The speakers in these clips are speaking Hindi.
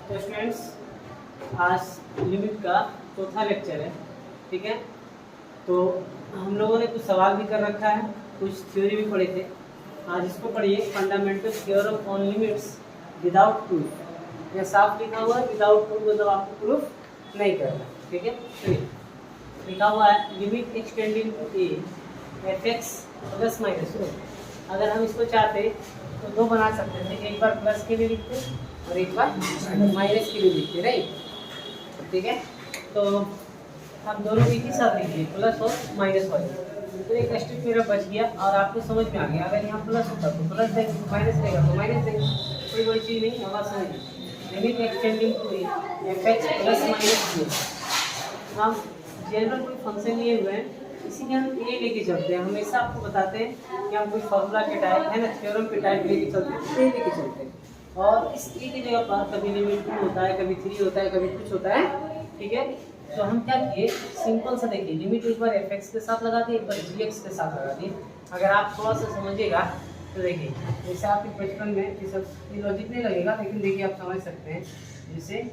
तो स्टूडेंट्स, आज लिमिट का चौथा लेक्चर है। ठीक है, तो हम लोगों ने कुछ सवाल भी कर रखा है, कुछ थ्योरी भी पढ़े थे। आज इसको पढ़िए, fundamental theorem on limits without proof. यह साफ लिखा हुआ है, विदाउट प्रूफ मतलब आपको प्रूफ नहीं करना। ठीक है, चलिए लिखा हुआ है limit extending to a f x plus minus. अगर हम इसको चाहते तो दो बना सकते थे, एक बार प्लस के लिए लिखते और एक बार माइनस के लिए लिखते, राइट। ठीक है, तो हम दोनों एक ही साथ लिखिए, प्लस और माइनस वाले। तो एक स्टेप मेरा बच गया और आपको समझ में आ गया। अगर यहाँ प्लस होता तो प्लस देंगे, माइनस रहेगा तो माइनस देंगे, कोई बड़ी चीज़ नहीं। हमारा समझ limit extending to f x plus minus. हम जनरल कोई फंक्शन लिए हुए हैं, इसीलिए हम ए लेके चलते हैं। हमेशा आपको बताते हैं कि हम कोई फॉर्मूला के टाइप है ना, थ्योरम के टाइप लेके चलते हैं, ए लेके चलते हैं। और इस ए की जगह पर कभी लिमिट 2 होता है, कभी 3 होता है, कभी कुछ होता है। ठीक है, तो हम क्या किए, सिंपल सा देखिए, लिमिट एक बार एफ एक्स के साथ लगा दिए, एक बार जी एक्स के साथ लगा दिए। अगर आप थोड़ा सा समझिएगा तो देखिए, जैसे आपके बचपन में ये सब ये लॉजिक नहीं लगेगा, लेकिन देखिए आप समझ सकते हैं। जैसे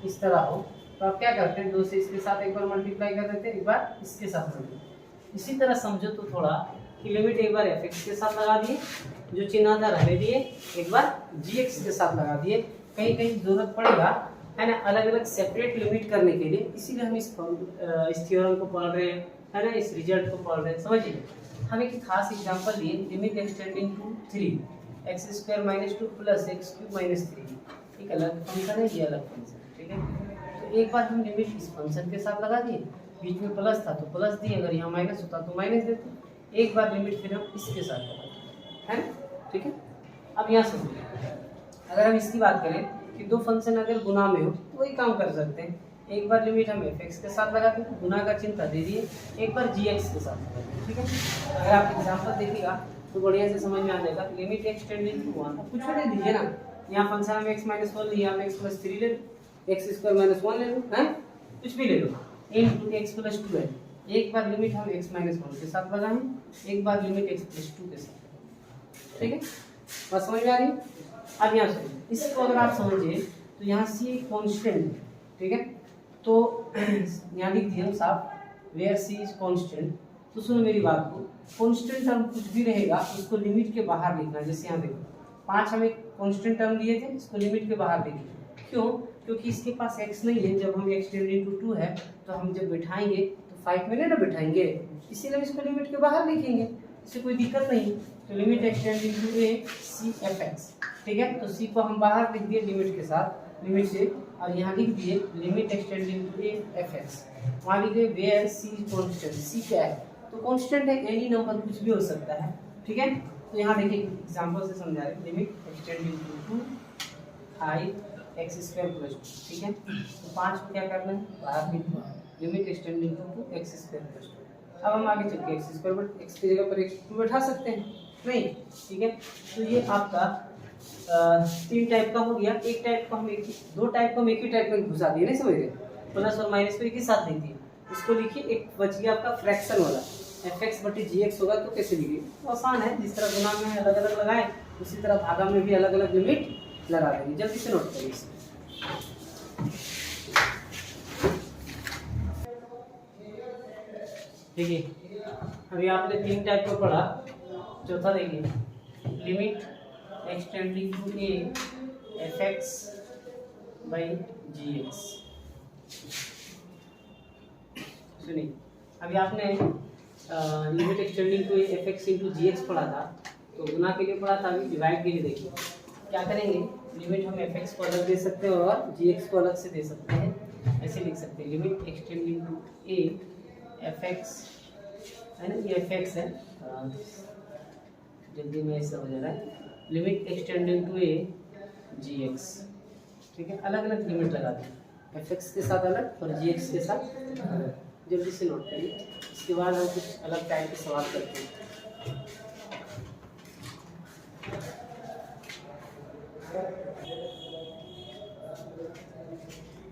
इस तरह हो तो आप क्या करते हैं, 2 से इसके साथ एक बार मल्टीप्लाई कर देते हैं, एक बार इसके साथ मल्टीप्लाई। इसी तरह समझो तो थोड़ा कि लिमिट एक बार एफ एक्स के साथ लगा दिए, जो चिन्ह था रहने दिए, एक बार जी एक्स के साथ लगा दिए। कहीं कहीं जरूरत पड़ेगा है ना अलग अलग सेपरेट लिमिट करने के लिए, इसीलिए हम इस थ्योरम को पढ़ रहे हैं, है ना, इस रिजल्ट को पढ़ रहे हैं। समझिए, हम एक खास एग्जांपल लिए, limit extending to 3 x square minus 2 plus x cube minus 3। एक अलग फंक्शन है, ये अलग फंक्शन। ठीक है, तो एक बार हम लिमिट इस फंक्शन के साथ लगा दिए, बीच में प्लस था तो प्लस दिए, अगर यहाँ माइनस होता तो माइनस देते। एक बार लिमिट फिर हम इसके साथ लगा, है ना। ठीक है, अब यहाँ समझिए, अगर हम इसकी बात करें कि दो फंक्शन अगर गुना में हो तो वही काम कर सकते हैं। एक बार लिमिट हम एफ एक्स के साथ लगा के गुना का चिन्ह दे दिए, एक बार जी एक्स के साथ लगा दिए। ठीक है, अगर आप एग्जाम्पल देखिएगा तो बढ़िया से समझ में आ जाएगा। लिमिट एक्सटेंडिंग टू 1, कुछ दे दीजिए ना, यहाँ फंक्शन हम एक्स माइनस 1 लिया, हम एक्स प्लस 3 ले लो, एक्स स्क्वायर माइनस 1 ले लो, है कुछ भी ले लो, इंटू एक्स प्लस 2 है। एक बार लिमिट हम एक्स माइनस 1 के साथ लगाएं, एक बार लिमिट एक्स प्लस 2 के साथ। ठीक है, बस समझ में आ रही है। अब यहाँ से इसको अगर आप समझिए तो यहाँ सी एक कॉन्स्टेंट है। ठीक है, तो यहाँ लिख दिए हम साफ, वेयर सी इज कॉन्स्टेंट। तो सुनो मेरी बात को, कॉन्स्टेंट टर्म कुछ भी रहेगा उसको लिमिट के बाहर लिखना। जैसे यहाँ देखो 5 हम एक कॉन्स्टेंट टर्म लिए थे, इसको लिमिट के बाहर लिखिए। क्यों? क्योंकि इसके पास x नहीं है। जब हम एक्सटेंडिंग टू 2 है तो हम जब बिठाएंगे तो 5 में ना बिठाएंगे, इसीलिए हम इसको लिमिट के बाहर लिखेंगे, इससे कोई दिक्कत नहीं। तो limit extending to a c f x. ठीक है, तो सी को हम बाहर लिख दिए लिमिट के साथ, लिमिट से, और यहाँ लिख दिए limit extending to a f x. वहाँ लिख दिए वेयर सी कॉन्स्टेंट। सी क्या है? तो कॉन्स्टेंट है, एनी नंबर कुछ भी हो सकता है। ठीक है, तो यहाँ देखिए एग्जाम्पल से समझा रहे, limit extending to 5 x square plus 2। ठीक है, तो 5 को क्या करना है, बाहर लिख दो, limit extending to x square plus 2। अब हम आगे चल के एक्स स्क्वायर पर एक्स की जगह पर एक्स टू बैठा सकते हैं, नहीं। ठीक है, तो ये आपका 3 टाइप का हो गया। एक टाइप को हम दो टाइप को हम एक ही टाइप में घुसा दिए, नहीं समझ रहे, प्लस और माइनस को एक ही साथ दे दिए। इसको लिखिए, एक बच गया आपका फ्रैक्शन वाला, एफ एक्स बटी जी एक्स होगा। तो कैसे लिखिए, तो आसान है, जिस तरह गुना में अलग अलग लगाए उसी तरह भागा में भी अलग अलग लिमिट लगा देंगे। जल्दी से नोट करिए। देखिए, अभी आपने 3 टाइप को पढ़ा, चौथा देखिए, limit extending to a f x by g x. सुनिए, अभी आपने limit extending to f x into g x पढ़ा था, तो गुना के लिए पढ़ा था। अभी डिवाइड के लिए देखिए क्या करेंगे, लिमिट हम एफ एक्स को अलग दे सकते हैं और जी एक्स को अलग से दे सकते हैं। ऐसे लिख सकते हैं, limit extending to a f x, है ना, ये एफ एक्स है, जल्दी में ऐसा हो जा रहा है, limit extending to a g x. ठीक है, अलग अलग लिमिट लगा दें, एफ एक्स के साथ अलग और जी एक्स के साथ अलग। जल्दी से नोट करिए, इसके बाद हम कुछ अलग टाइप के सवाल करते हैं।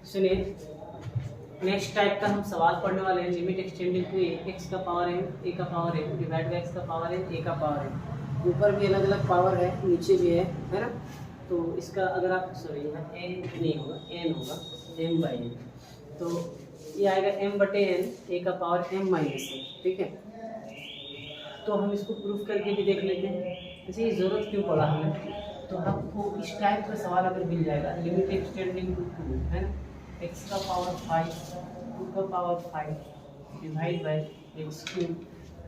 सुनिए, नेक्स्ट टाइप का हम सवाल पढ़ने वाले हैं, लिमिट एक्सटेंडिंग टू एक्स का पावर n, ए का power n divide by x का पावर n, ए का पावर n। ऊपर भी अलग अलग पावर है, नीचे भी है ना। तो इसका अगर आप सॉरी यहाँ एन नहीं होगा, एन होगा, एम बाई एन, तो ये आएगा एम बटे एन ए का पावर एम माइनस एन, ठीक है। तो हम इसको प्रूफ करके भी देख लेते हैं। अच्छा, ये ज़रूरत क्यों पड़ा हमें, तो आपको इस टाइप का सवाल अगर मिल जाएगा, लिमिट एक्सटेंडिंग टू 2 है ना, एक्स का पावर 5 2 का power 5 divide by x cube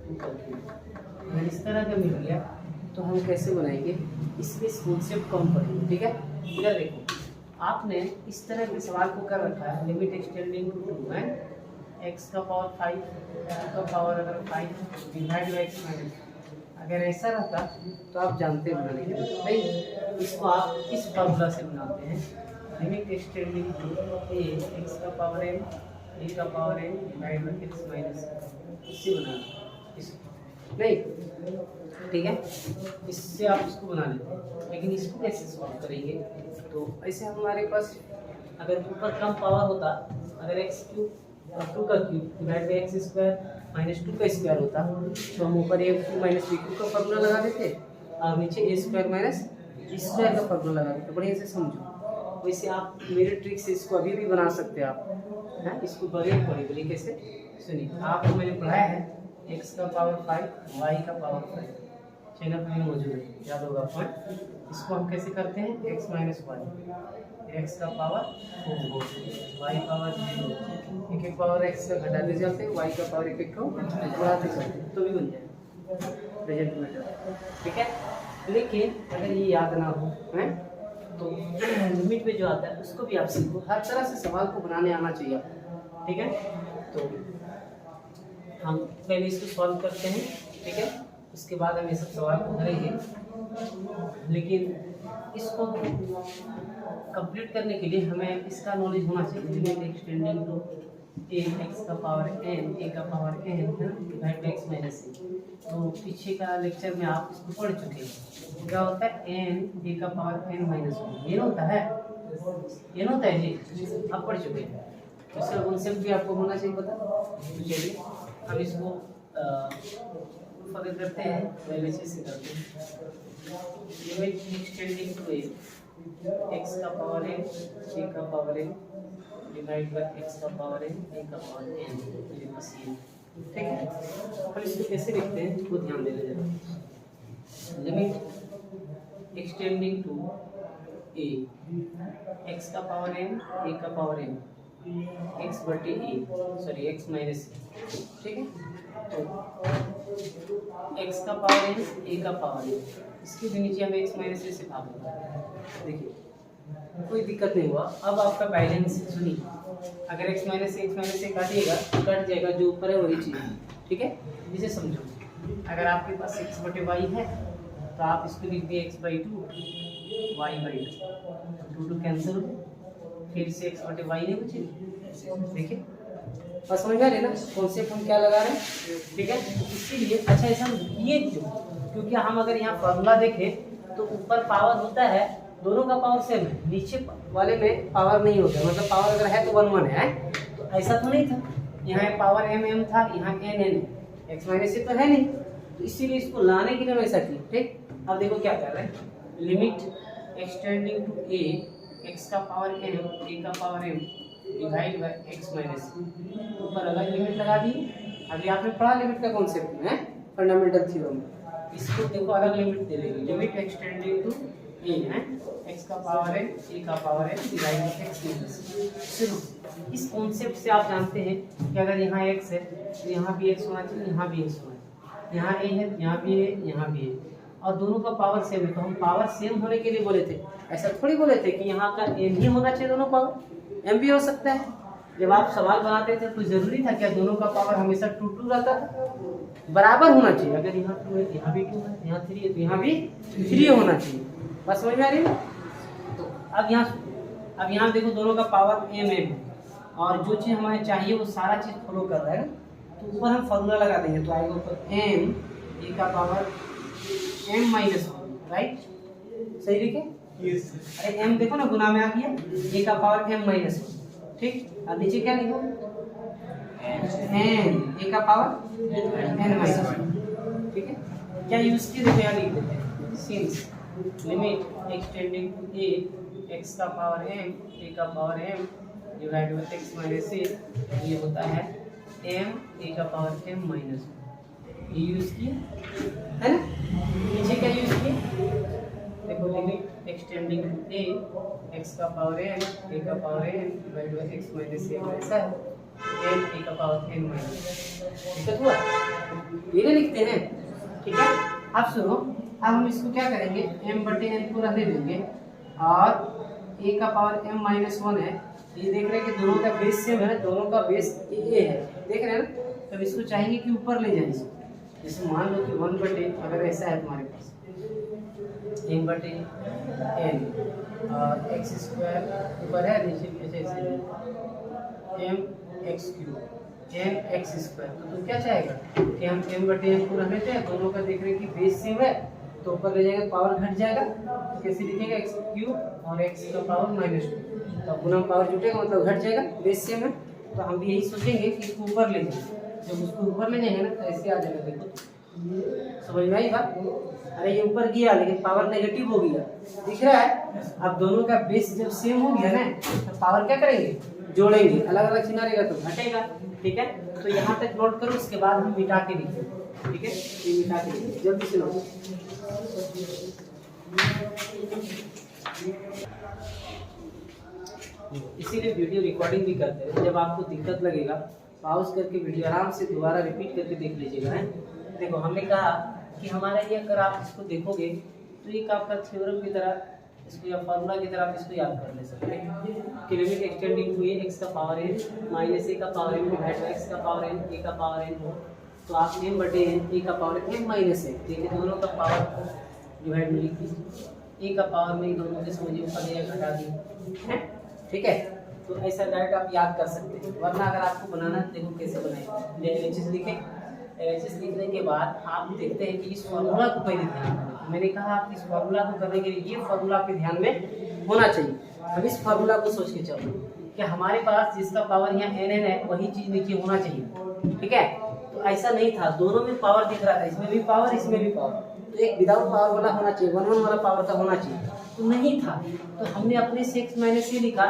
2 का क्यूब, अगर इस तरह का मिल गया तो हम कैसे बनाएंगे, इसमें कॉन्सेप्ट कम पड़ेंगे, ठीक है। इधर देखो, आपने इस तरह के सवाल को कर रखा है, लिमिट एक्सटेंडिंग टू 2 है, एक्स का पावर 5 2 का पावर अगर 5 डिवाइड बाई एक्स माइनस, अगर ऐसा रहता तो आप जानते हैं बनाने के लिए नहीं, इसको आप इस फॉर्मूला से बनाते हैं, limit extending to a x का पावर एम ए का power m divide by x minus, इससे बनाना इसको नहीं, ठीक है, इससे आप इसको बना लेते हैं। लेकिन इसको कैसे सॉल्व करेंगे, तो ऐसे हमारे पास अगर ऊपर कम पावर होता, अगर एक्स क्यूब और 2 का cube divide by x square minus 2 का स्क्वायर होता, तो हम ऊपर ए क्यू माइनस बी क्यू का फॉर्मूला लगा देते और नीचे ए स्क्वायर माइनस बी स्क्वायर का फॉर्मूला लगा देते। बढ़िया से समझो, वैसे आप मेरे ट्रिक से इसको अभी भी बना सकते हैं आप, है इसको बड़े पढ़े बोलिए कैसे, सुनिए, आपको मैंने पढ़ाया है x का पावर 5 y का पावर 5 चैनल पर मौजूद है, याद होगा पॉइंट। इसको हम कैसे करते हैं, x माइनस वाई, एक्स का पावर 4 y पावर 0, एक एक पावर x का घटाते जाते हैं, y का पावर एक एक को बढ़ाते जाते हैं, तो भी बन जाए प्रेजेंट मेथड, ठीक है। लेकिन अगर ये याद ना हो है तो लिमिट में जो आता है उसको भी आप सीखो, हर तरह से सवाल को बनाने आना चाहिए, ठीक है। तो हम पहले इसको सॉल्व करते हैं, ठीक है, उसके बाद हम ये सब सवाल को करेंगे। लेकिन इसको कंप्लीट करने के लिए हमें इसका नॉलेज होना चाहिए, limit extending to a x का पावर एन ए का पावर एन है ना divide by x minus a. तो पीछे का लेक्चर में आप इसको पढ़ चुके हैं, क्या होता है एन ए का पावर एन माइनस वन, ये होता है, ये होता है जी, आप पढ़ चुके हैं। इसका कॉन्सेप्ट भी आपको होना चाहिए पता। तो चलिए हम इसको फर्दर करते हैं, पहले से करते हैं, limit extending to a x का पावर एन ए का power n divide by x का पावर एन ए का पावर एन, ठीक है। हम इसको कैसे लिखते हैं वो ध्यान देना जरा, limit extending to a x का पावर एन ए का पावर एन एक्स बटे ए सॉरी एक्स माइनस, ठीक है। तो एक्स का पावर एन ए का पावर एन, इसके भी नीचे हमें एक्स माइनस ए से भाग देना, देखिए कोई दिक्कत नहीं हुआ। अब आपका बैलेंस सुनिए, अगर एक्स माइनस ए काटिएगा तो कट जाएगा, जो ऊपर है वही चीज़, ठीक है। इसे समझो, अगर आपके पास एक्स बटे वाई है तो आप इसको लिख दिए x by 2 y by 2, 2 cancel, फिर से एक्स बटे वाई नहीं बचे, देखिए बस समझ में आ रही है ना कॉन्सेप्ट हम क्या लगा रहे हैं, ठीक है। इसीलिए अच्छा ऐसा ये क्योंकि हम अगर यहाँ फॉर्मूला देखें तो ऊपर पावर होता है, दोनों का पावर सेम है, नीचे वाले में पावर नहीं होता, मतलब पावर अगर है तो 1 1 है, तो ऐसा तो नहीं था, यहाँ पावर एम एम था, यहाँ N N, x minus a तो है नहीं, तो इसीलिए इसको लाने के लिए हम ऐसा किए, ठीक। अब देखो क्या कर रहे हैं, limit extending to a x का पावर एम ए का power m divide by x minus, ऊपर अलग लिमिट लगा दी। अभी आपने पढ़ा लिमिट का कॉन्सेप्ट में फंडामेंटल थ्योरम में, इसको देखो अलग लिमिट दे देंगे, लिमिट एक्सटेंडिंग टू ए है एक्स का पावर एन ए का power n divide by x minus. चलो इस कॉन्सेप्ट से आप जानते हैं कि अगर यहाँ एक्स है तो यहाँ भी एक्स होना चाहिए, यहाँ भी एक्स होना चाहिए, यहाँ ए है यहाँ भी है यहाँ भी है, और दोनों का पावर सेम है, तो हम पावर सेम होने के लिए बोले थे, ऐसा थोड़ी बोले थे कि यहाँ का एम ही होना चाहिए, दोनों पावर एम भी हो सकता है। जब आप सवाल बनाते थे तो जरूरी था क्या दोनों का पावर हमेशा 2 2 रहता था, बराबर होना चाहिए, अगर यहाँ 2 है यहाँ भी 2 है, यहाँ 3 है तो यहाँ भी 3 होना चाहिए, बस समझ में आ रही है। तो अब यहाँ देखो दोनों का पावर एम एम, और जो चीज़ हमें चाहिए वो सारा चीज़ फॉलो कर रहा है, तो ऊपर हम फॉर्मूला लगा देंगे, तो आएगा ऊपर एम ए का पावर एम माइनस 1, राइट, सही लिखे, अरे एम देखो ना गुना में आ गया, ए का पावर एम माइनस 1, ठीक। अब नीचे क्या लिखो, एन ए का पावर एन माइनस 1, ठीक है। क्या यूज किए देखो यहाँ लिख देते हैं, since limit extending to a x का पावर एम ए का power m divide by x minus a, ये होता है एम ए का पावर एम माइनस, ये यूज की है ना। पीछे क्या यूज की, देखो limit extending to a x का पावर एम ए का power m divide by x minus a, ऐसा है एम ए का पावर एम माइनस। दिक्कत हुआ, ये नहीं लिखते हैं, ठीक है। अब सुनो, अब हम इसको क्या करेंगे, m बटे n को रहने देंगे और a का पावर m माइनस 1 है। ये देख रहे हैं कि दोनों का बेस सेम है, दोनों का बेस a है, देख रहे हैं ना। तब इसको चाहेंगे कि ऊपर ले जाए इसको, जैसे मान लो कि 1 बटे, अगर ऐसा है तुम्हारे पास m बटे n और एक्स स्क्वायर ऊपर है, नीचे ऐसे m x cube m x square, तो तुम क्या चाहेगा कि हम m बटे n को रहने दें, दोनों का देख रहे हैं कि बेस सेम है, तो ऊपर ले जाएगा पावर घट जाएगा, तो कैसे लिखेगा एक्स क्यूब और एक्स का पावर माइनस 2, तो गुना पावर जुटेगा मतलब घट जाएगा, बेस सेम है। तो हम भी यही सोचेंगे कि इसको ऊपर ले जाए, जब उसको ऊपर ले जाएंगे ना तो ऐसे आ जाएगा, देखो समझ में आई बात। अरे ये ऊपर गया लेकिन पावर नेगेटिव हो गया, दिख रहा है। अब दोनों का बेस जब सेम हो गया ना तो पावर क्या करेंगे, जोड़ेंगे, अलग अलग चिन्ह रहेगा तो घटेगा, ठीक है। तो यहाँ तक नोट करो, उसके बाद हम मिटा के लिखेंगे, ठीक है। ये मिटा के लिखेंगे, जल्दी से नोट। इसीलिए वीडियो रिकॉर्डिंग भी करते हैं, जब आपको दिक्कत लगेगा पॉज करके वीडियो आराम से दोबारा रिपीट करके देख लीजिएगा, है। देखो हमने कहा कि हमारा ये, अगर आप इसको देखोगे तो एक आपका थ्योरम की तरह इसको या फार्मूला की तरह आप इसको याद कर ले सकते हैं कि limit extending to a x का पावर एन माइनस ए का power n divide by x का पावर एन ए का पावर एन हो, तो आप एम बटे एन ए का पावर एन माइनस है, देखिए दोनों का पावर डिवाइड में लिख दीजिए, ए का पावर में दोनों के समझिए ऊपर या घटा दिए, ठीक है। तो ऐसा डायरेक्ट आप याद कर सकते हैं, वरना अगर आपको बनाना है देखो कैसे बनाएंगे। एलएचएस लिखें, एलएचएस लिखने के बाद आप देखते हैं कि इस फार्मूला को पहले ध्यान करें। मैंने कहा आप इस फार्मूला को करने के लिए ये फार्मूला आपके ध्यान में होना चाहिए। अब इस फार्मूला को सोच के चलो कि हमारे पास जिसका पावर यहाँ एन एन है वही चीज नीचे होना चाहिए, ठीक है। तो ऐसा नहीं था, दोनों में पावर दिख रहा था, इसमें भी पावर इसमें भी पावर, तो एक विदाउट पावर वाला होना चाहिए, वन वन वाला पावर का होना चाहिए, तो नहीं था। तो हमने अपने से x माइनस ए लिखा।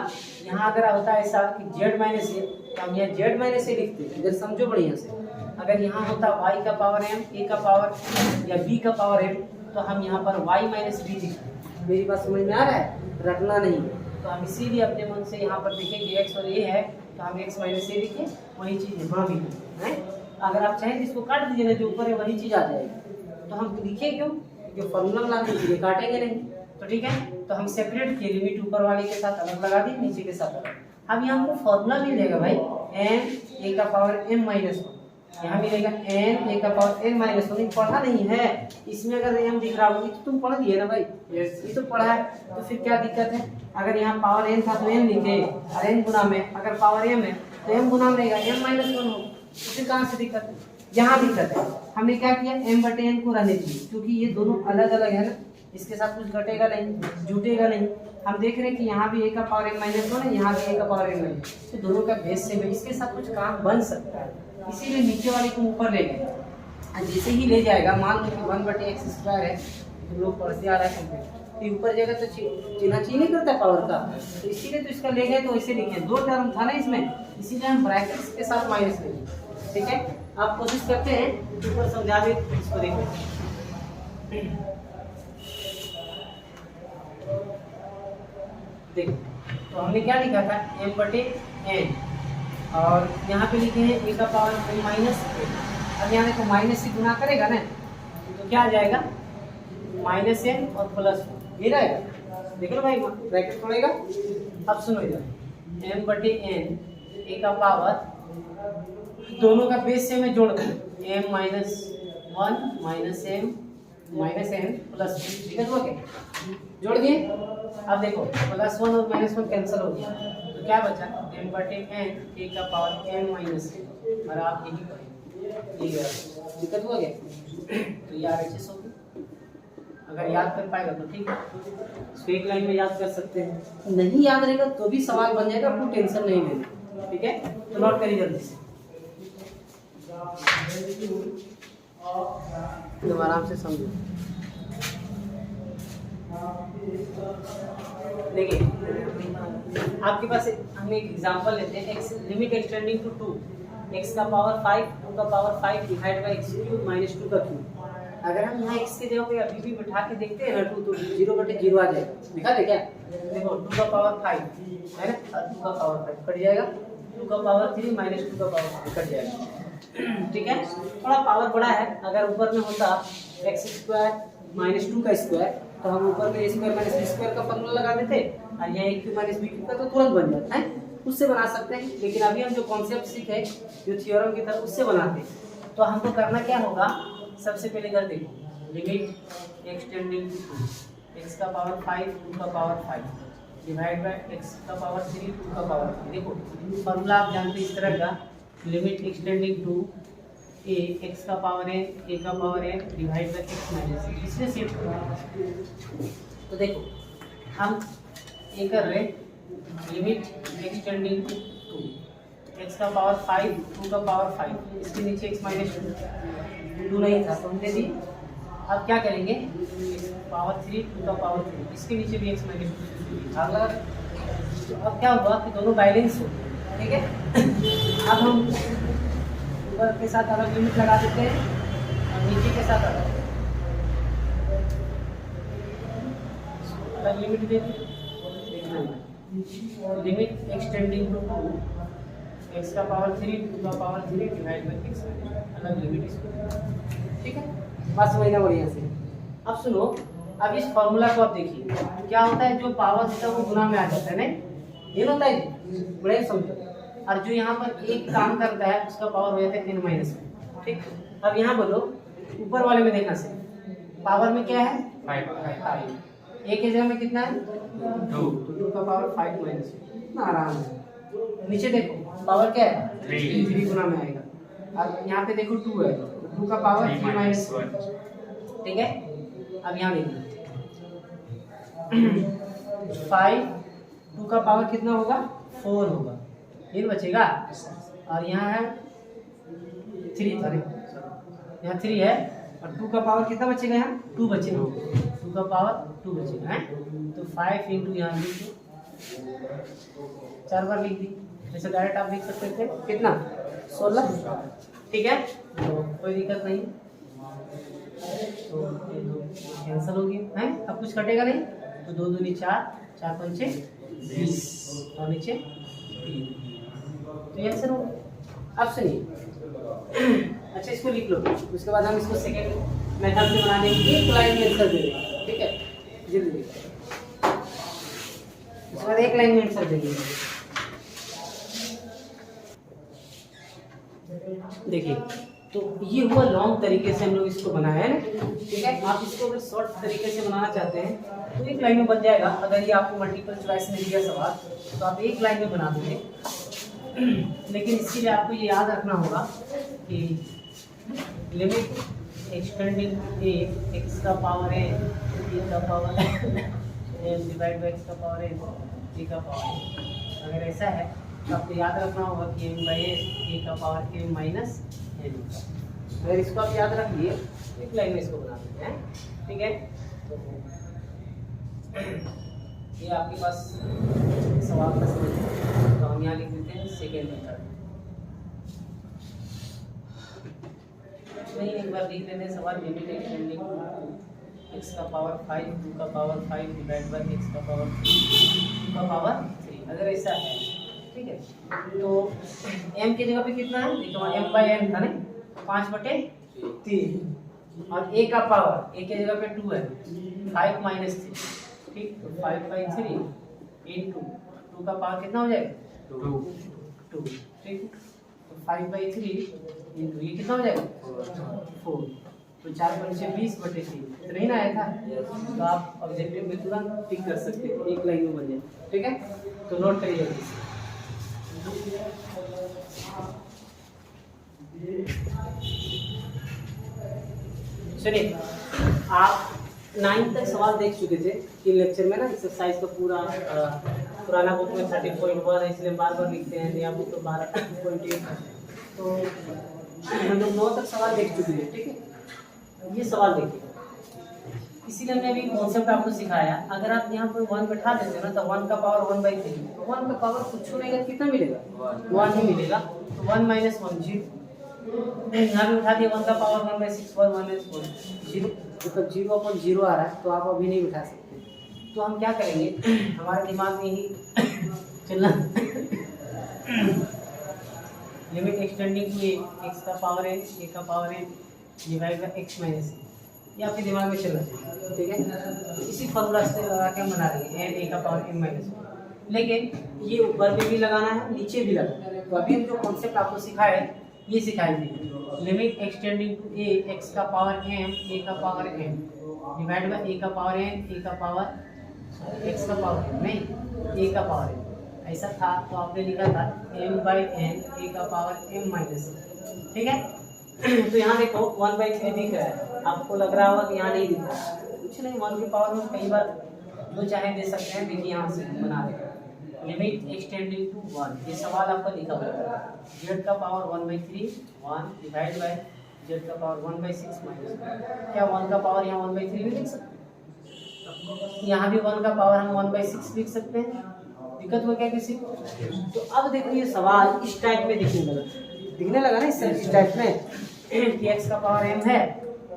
यहाँ अगर होता ऐसा कि z माइनस ए, तो हम यहाँ z माइनस ए लिखते, इधर समझो बढ़िया से। अगर यहाँ होता y का पावर m, a का पावर या b का पावर m, तो हम यहाँ पर y माइनस बी लिखते। मेरी बात समझ में आ रहा है, रटना नहीं। तो हम इसीलिए अपने मन से यहाँ पर लिखेंगे x और a है, तो हम x माइनस ए लिखें, वही चीज़ यहाँ भी है। अगर आप चाहें तो इसको काट दीजिए ना, जो ऊपर है वही चीज़ आ जाएगी। तो हम लिखे क्यों, जो फॉर्मूला बना दीजिए, काटेंगे नहीं, तो ठीक है। तो हम सेपरेट किए, लिमिट ऊपर वाले के साथ अलग लगा दी, नीचे के साथ अलग। अब यहाँ हमको फॉर्मूला मिल जाएगा भाई, एन ए का पावर m माइनस 1, यहाँ मिलेगा एन ए का पावर n माइनस 1। पढ़ा नहीं है इसमें, अगर m दिख रहा होगी तो तुम पढ़ दिए ना भाई, ये तो पढ़ा है, तो फिर क्या दिक्कत है। अगर यहाँ पावर n था तो n लिखे, और n गुना में अगर पावर m है तो m गुना में रहेगा m माइनस 1 हो, फिर कहाँ से दिक्कत है, यहाँ दिक्कत है। हमने क्या किया, m बटे n को रहने दिए, क्योंकि ये दोनों अलग अलग है ना, इसके साथ कुछ घटेगा नहीं, जुटेगा नहीं। हम देख रहे हैं कि यहाँ भी a का पावर m माइनस 1 है, यहाँ भी a का पावर m माइनस, तो दोनों का बेस सेम है, इसके साथ कुछ काम बन सकता है, इसीलिए नीचे वाले को ऊपर ले गए। जैसे ही ले जाएगा, मान लो कि 1 बटे एक्स स्क्वायर है, तो लोग पढ़ते आ रहा है कंप्लीट, तो ऊपर जाएगा तो चिन्ह नहीं करता पावर का, तो इसीलिए तो इसका ले गए, तो ऐसे लिखे, दो टर्म था ना इसमें, इसीलिए हम ब्रैकेट्स के साथ माइनस ले गए, ठीक है। आप कोशिश करते हैं ऊपर समझा दे, इसको देखो। देखो तो हमने क्या लिखा था, m बटे n, और यहाँ पे लिखे हैं a का पावर m माइनस ए। अब यहाँ देखो माइनस से गुना करेगा ना तो क्या आ जाएगा, माइनस n और प्लस ये रहेगा, देखो ना भाई ब्रैकेट छोड़ेगा। अब सुनो इधर, m बटे n a का पावर, दोनों का बेस से मैं जोड़ दूँ, m minus 1 minus m minus n plus 1, ठीक है, तो क्या जोड़ दिए। अब देखो प्लस 1 और माइनस 1 कैंसिल हो गया, तो क्या बचा, m बटे n a का पावर m माइनस n, और आप यही करेंगे, ये दिक्कत हो गया। तो ये RHS होगी, अगर याद कर पाएगा तो ठीक है, इसको एक लाइन में याद कर सकते हैं, नहीं याद रहेगा तो भी सवाल बन जाएगा, कोई टेंशन नहीं लेना, ठीक है। तो नोट करिए जल्दी से, तुम आराम से समझो। देखिए आपके पास हम एक एग्जांपल लेते हैं, x limit extending to 2 x का पावर 5 2 का power 5 divide by x cube minus 2 का क्यूब। अगर हम यहाँ x के जगह पे अभी भी बिठा के देखते हैं ना 2 तो 0/0 आ जाएगा। दिखा दे क्या? देखो 2 का पावर 5 है ना, 2 का पावर 5 कट जाएगा, 2 का पावर 3 माइनस 2 का पावर 3 कट जाएगा। ठीक है, थोड़ा पावर बड़ा है। अगर ऊपर में होता x² माइनस 2 का स्क्वायर तो हम ऊपर में a² माइनस b² का फॉर्मूला लगा देते और यहाँ a cube minus b cube का तो तुरंत बन जाता है, उससे बना सकते हैं। लेकिन अभी हम जो कॉन्सेप्ट सीखे जो थ्योरम की तरह उससे बनाते हैं, तो हमको करना क्या होगा, सबसे पहले कर देखो लिमिट एक्सटेंडिंग टू x का पावर 5 2 का पावर 5 डिवाइड बाय x का पावर 3 2 का पावर 3। देखो फॉर्मूला आप जानते हैं इस तरह का, limit extending to a x का पावर n a का power n divide by x minus n, इससे शिफ्ट करना। तो देखो हम ये कर रहे लिमिट एक्सटेंडिंग टू x का पावर 5 2 का पावर 5, इसके नीचे x माइनस 2 नहीं था तो हमने दी। अब क्या करेंगे, पावर 3 2 का पावर 3, इसके नीचे भी x माइनस 2 भाग लगा। तो अब क्या हुआ कि दोनों बैलेंस हो, ठीक है। अब हम ऊपर के साथ अलग लिमिट लगा देते हैं और नीचे के साथ अलग लिमिट दे देते हैं। लिमिट एक्सटेंडिंग टू 2 x का पावर 3 2 का पावर 3 डिवाइड बाय x, अलग लिमिट इसको। ठीक है, बस वही ना बढ़िया से। अब सुनो, अब इस फॉर्मूला को आप देखिए क्या होता है, जो पावर होता है वो गुना में आ जाता है, नहीं ये होता है बड़े समझो। और जो यहाँ पर एक काम करता है उसका पावर हो जाता है 3 माइनस में। ठीक, अब यहाँ बोलो ऊपर वाले में देखना से पावर में क्या है 5, एक के जगह में कितना है 2, तो 2 का पावर 5 माइनस इतना आराम है। नीचे देखो पावर क्या है 3 गुना में आएगा। अब यहाँ पे देखो 2 है, 2 का पावर 3 माइनस 1। ठीक है, अब यहाँ देखो 5 2 का पावर कितना होगा 4 होगा, ये बचेगा। और यहाँ है 3 था, यहाँ 3 है और 2 का पावर कितना बचेगा, यहाँ 2 बचेगा, 2 का पावर 2 बचेगा है। तो 5 इंटू यहाँ लिख दो, 4 बार लिख दी, जैसे डायरेक्ट आप लिख सकते थे कितना 16। ठीक है, तो कोई दिक्कत नहीं, तो ये 2 कैंसिल हो गया है। अब कुछ कटेगा नहीं, तो 2 दूनी 4 4 पंचे 20 और नीचे 3, तो ये आंसर होगा। अब सुनिए, अच्छा इसको लिख लो, उसके बाद हम इसको सेकेंड मेथड से बना देंगे, एक लाइन में आंसर दे देंगे। ठीक है, जल्दी उसके बाद एक लाइन में आंसर देंगे। देखिए तो ये हुआ लॉन्ग तरीके से हम लोग इसको बनाया है ना। ठीक है, आप इसको अगर शॉर्ट तरीके से बनाना चाहते हैं तो एक लाइन में बन जाएगा। अगर ये आपको मल्टीपल चॉइस में दिया सवाल तो आप एक लाइन में बना दोगे, लेकिन इसके लिए आपको ये याद रखना होगा कि लिमिट एक्सटेंडिंग ए एक्स का पावर ए का पावर डिवाइड बाय एक्स का पावर ए का पावर। अगर ऐसा है तो आपको याद रखना होगा कि एम बाई ए का पावर ए माइनस एन। अगर इसको आप याद रख लिए एक लाइन में इसको बना देते हैं। ठीक है, तो ये आपके पास सवाल का समझ है, तो हम यहाँ लिख देते हैं सेकेंड मेथड। नहीं, एक बार लिख लेते हैं सवाल, लिमिट एक्सटेंडिंग एक्स का पावर 5 2 का पावर 5 डिवाइड बाय एक्स का पावर 3 का पावर 3। अगर ऐसा है, ठीक है, तो m की जगह पे कितना है, देखो m बाई n था ना, 5/3 और a का पावर a की जगह पे 2 है, 5 माइनस 3। ठीक, तो 5/3 इंटू 2 का पावर कितना हो जाएगा 2। ठीक, तो 5/3 इंटू ये कितना हो जाएगा 4। तो 4 पंचे 20/3 इतना ही ना आया था। तो आप ऑब्जेक्टिव में तुरंत टिक कर सकते हैं, एक लाइन में बन जाए। ठीक है, तो नोट करिए जल्दी से। चलिए, आप 9 तक सवाल देख चुके थे इन लेक्चर में ना। एक्सरसाइज का पूरा पुराना बुक में 30.1 है, इसलिए बार बार लिखते हैं, नया बुक तो 12.8। तो हम लोग 9 तक सवाल देख चुके हैं। ठीक है, ये सवाल देखिए, इसीलिए हमने अभी कॉन्सेप्ट आपको सिखाया। अगर आप यहाँ पर 1 बैठा देते हो ना, तो 1 का पावर 1/3, तो 1 का पावर कुछ नहीं है, कितना मिलेगा? 1 ही मिलेगा। तो 1 - 1 0, यहाँ भी उठा दिया 1 का पावर 1/6, 1 - 1 0, मतलब 0/0 आ रहा है, तो आप अभी नहीं उठा सकते। तो हम क्या करेंगे, हमारे दिमाग में ही चलना लिमिट एक्सटेंडिंग टू x का पावर n, a का power n divide by x - a, ये आपके दिमाग में चलना चाहिए, ठीक है। तो इसी फॉर्मूला से लगा के हम बना रहे हैं n a का पावर m - 1, लेकिन ये ऊपर में भी लगाना है, नीचे भी लगाना है। तो अभी हम जो कॉन्सेप्ट आपको सिखाए, ये सिखाएंगे। Limit extending to a x का पावर m, a का power n divide by a का पावर n, a का पावर x का पावर n, नहीं a का पावर n, ऐसा था तो आपने लिखा था m/n, a का पावर m - 1, ठीक है। तो यहाँ देखो 1/3 दिख रहा है, आपको लग रहा होगा कि यहाँ नहीं दिख रहा है, कुछ नहीं, 1 की पावर में कई बार जो चाहे दे सकते हैं। देखिए यहाँ से बना दें लिमिट एक्सटेंडिंग टू 1, ये सवाल आपका लिखा हुआ है, z का पावर 1/3 1 डिवाइड बाय z का पावर 1/6 माइनस, क्या 1 का पावर यहाँ 1/3 भी लिख सकते हैं? यहाँ भी 1 का पावर हम 1/6 लिख सकते हैं। दिक्कत हो क्या किसी को? तो अब देखो ये सवाल इस टाइप में दिखने लगा ना, इस टाइप में कि x का पावर m है,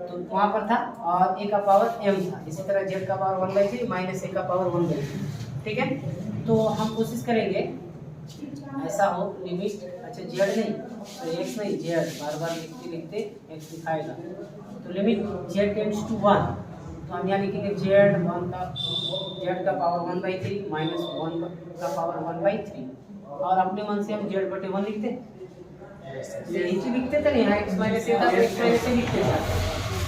तो वहाँ पर था, और a का पावर m था। इसी तरह z का पावर 1/3 माइनस a का पावर 1/3, ठीक है। तो हम कोशिश करेंगे ऐसा हो लिमिट, अच्छा z नहीं तो x नहीं, z बार बार लिखते लिखते x दिखाएगा। तो लिमिट z टेंड्स टू 1, तो हम यहाँ लिखेंगे z का पावर 1/3 माइनस 1 का पावर 1/3, और अपने मन से हम z/1 लिखते हैं, नीचे लिखते थे, यहाँ x - a था तो x - a लिखते थे।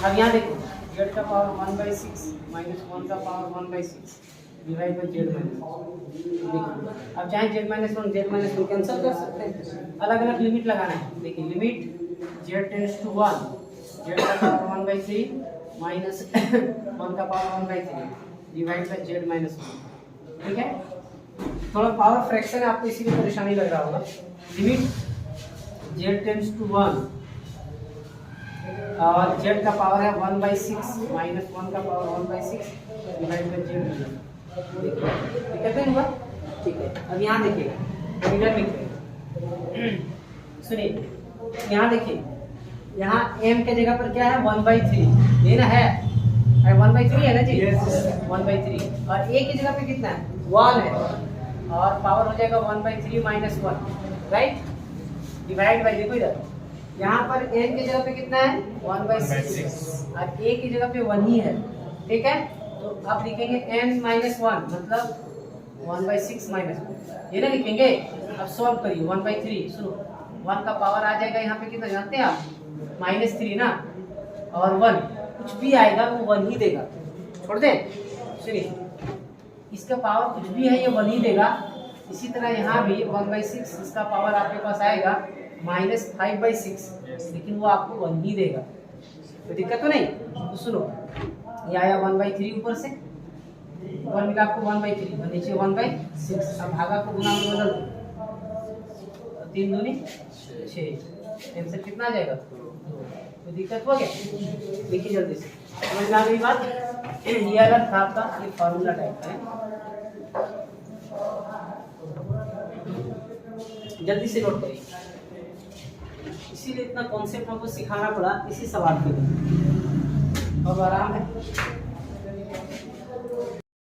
अब यहाँ देखो z का पावर 1/6 माइनस 1 का पावर 1/6 डिवाइड बाय z - 1। अब चाहे z - 1 z - 1 कैंसिल कर सकते हैं, अलग अलग लिमिट लगाना है। देखिए limit z tends to 1, z का पावर 1/3 माइनस 1 का पावर 1/3 डिवाइड बाय z - 1, ठीक है। थोड़ा पावर फ्रैक्शन है, आपको इसीलिए परेशानी लग रहा होगा। लिमिट z टेंड्स टू 1 और z का पावर है 1/6 माइनस 1 का पावर 1/6 डिवाइड बाय z, ठीक है ना? ठीक है। अब यहाँ देखिए इधर लिखिए, सुनिए यहाँ देखिए, यहाँ m के जगह पर क्या है 1/3, ये ना है 1/3 है ना जी, 1/3, और a की जगह पे कितना है 1 है, और पावर हो जाएगा 1/3 माइनस 1, राइट, डिवाइड बाय, देखो इधर यहाँ पर n की जगह पे कितना है 1/6 और a की जगह पे 1 ही है, ठीक है। तो आप लिखेंगे n - 1 मतलब 1/6 माइनस 1, ये ना लिखेंगे। अब सॉल्व करिए 1/3, सुनो 1 का पावर आ जाएगा यहाँ पे कितना जानते हैं आप, -3 ना, और 1 कुछ भी आएगा वो 1 ही देगा, छोड़ दें। सुनिए इसका पावर कुछ भी है ये 1 ही देगा। इसी तरह यहाँ भी 1/6 इसका पावर आपके पास आएगा -5/6, लेकिन वो आपको 1 ही देगा, तो दिक्कत तो नहीं। तो सुनो ये आया 1/3, ऊपर से 1 मिला आपको 1/3 और नीचे 1/6। अब भागा को गुना में बदल दो, 3 दूनी 6, आंसर कितना आ जाएगा 2। तो दिक्कत हो गया, देखिए जल्दी से समझ में आ गई बात। ये अलग था आपका, ये फार्मूला टाइप का है, जल्दी से नोट करिए। इसीलिए इतना कॉन्सेप्ट हमको सिखाना पड़ा इसी सवाल के लिए। अब आराम है।